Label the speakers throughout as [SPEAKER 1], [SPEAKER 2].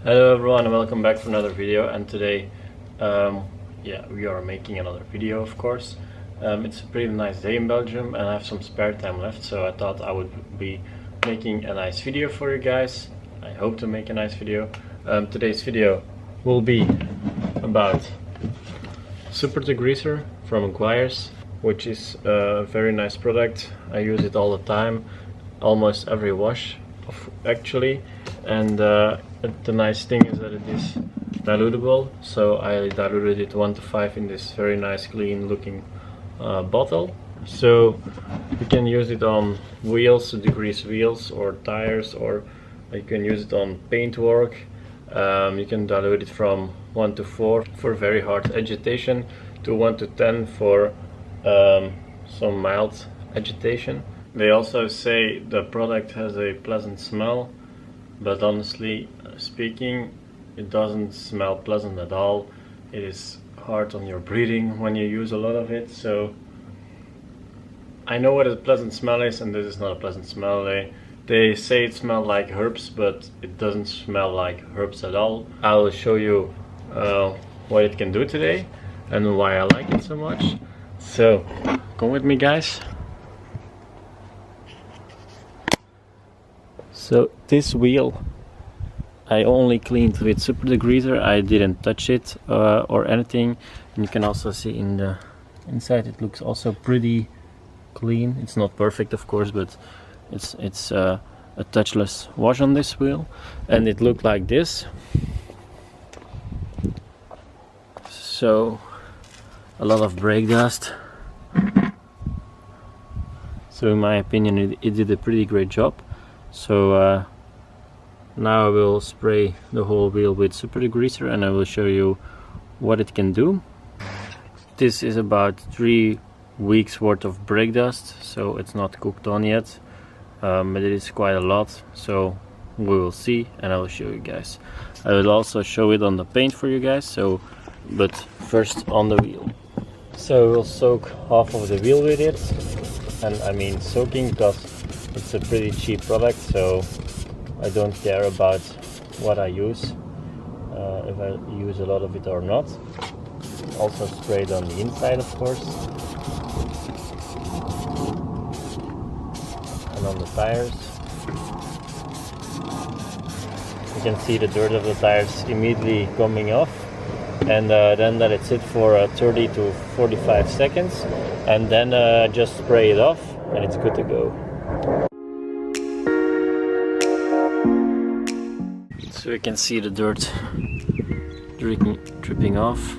[SPEAKER 1] Hello everyone and welcome back for another video. And today we are making another video, of course. It's a pretty nice day in Belgium and I have some spare time left, so I thought I would be making a nice video for you guys. I hope to make a nice video. Today's video will be about Super Degreaser from Meguiars, which is a very nice product. I use it all the time, almost every wash actually. And the nice thing is that it is dilutable, so I diluted it 1 to 5 in this very nice clean looking bottle. So you can use it on wheels, to degrease wheels or tires, or you can use it on paintwork. You can dilute it from 1 to 4 for very hard agitation, to 1 to 10 for some mild agitation. They also say the product has a pleasant smell, but honestly speaking, it doesn't smell pleasant at all. It is hard on your breathing when you use a lot of it. So I know what a pleasant smell is, and this is not a pleasant smell. They say it smells like herbs, but it doesn't smell like herbs at all. I will show you what it can do today and why I like it so much. So come with me, guys. So this wheel I only cleaned with Super Degreaser. I didn't touch it or anything. And you can also see in the inside it looks also pretty clean. It's not perfect, of course, but it's a touchless wash on this wheel, and it looked like this. So a lot of brake dust. So in my opinion, it did a pretty great job. So now I will spray the whole wheel with Super Degreaser and I will show you what it can do. This is about 3 weeks worth of brake dust, so it's not cooked on yet, but it is quite a lot, so we will see and I will show you guys. I will also show it on the paint for you guys, so but first on the wheel. So we'll soak half of the wheel with it, and I mean soaking because it's a pretty cheap product, so I don't care about what I use, if I use a lot of it or not. Also spray it on the inside, of course, and on the tires. You can see the dirt of the tires immediately coming off, and then let it sit for 30 to 45 seconds, and then just spray it off and it's good to go. So you can see the dirt dripping off,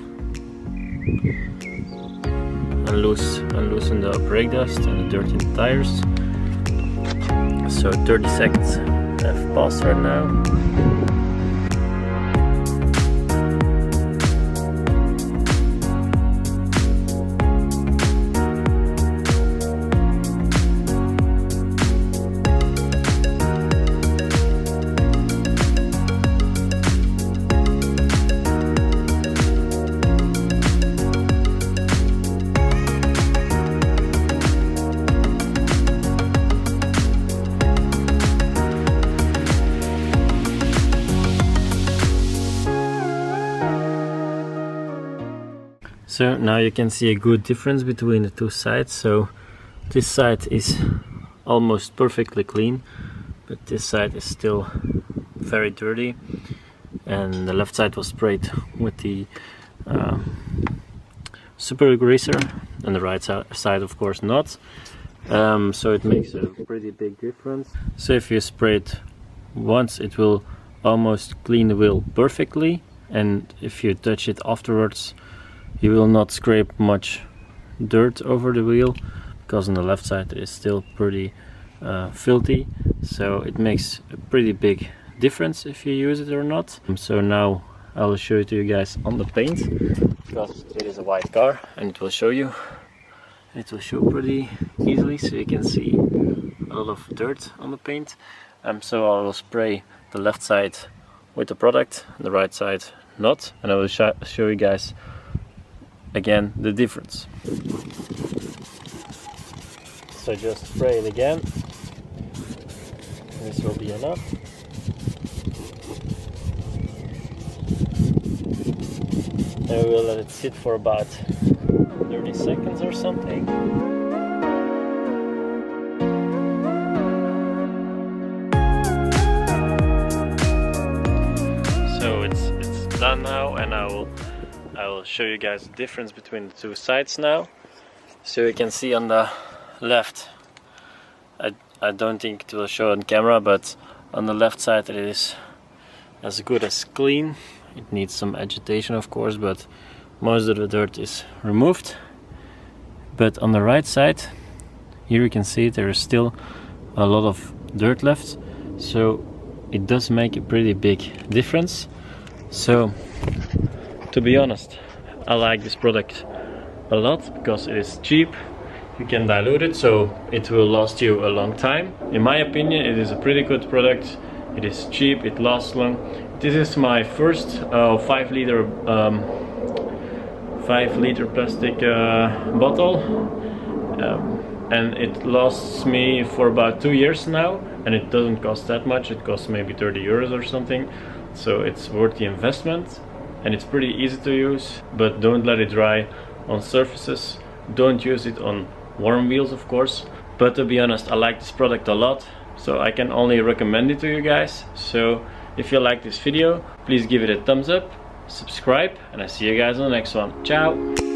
[SPEAKER 1] and loosen the brake dust and the dirt in the tires. So 30 seconds have passed right now. So now you can see a good difference between the two sides. So this side is almost perfectly clean, but this side is still very dirty, and the left side was sprayed with the Super Degreaser and the right side of course not. So it makes a pretty big difference. So if you spray it once, it will almost clean the wheel perfectly, and if you touch it afterwards, you will not scrape much dirt over the wheel, because on the left side it is still pretty filthy. So it makes a pretty big difference if you use it or not. So now I will show it to you guys on the paint, because it is a white car and it will show you. It will show pretty easily, so you can see a lot of dirt on the paint. So I will spray the left side with the product, the right side not, and I will show you guys again the difference. So just spray it again. This will be enough. and we will let it sit for about 30 seconds or something. So it's done now, and I will show you guys the difference between the two sides now. So you can see on the left, I don't think it will show on camera, but on the left side it is as good as clean. It needs some agitation, of course, but most of the dirt is removed. But on the right side, here you can see there is still a lot of dirt left, so it does make a pretty big difference. So to be honest, I like this product a lot because it is cheap. You can dilute it, so it will last you a long time. In my opinion, it is a pretty good product. It is cheap, it lasts long. This is my first 5 liter plastic bottle, and it lasts me for about 2 years now, and it doesn't cost that much. It costs maybe 30 euros or something, so it's worth the investment, and it's pretty easy to use. But don't let it dry on surfaces. Don't use it on warm wheels, of course. But to be honest, I like this product a lot, so I can only recommend it to you guys. So if you like this video, please give it a thumbs up, subscribe, and I see you guys on the next one. Ciao!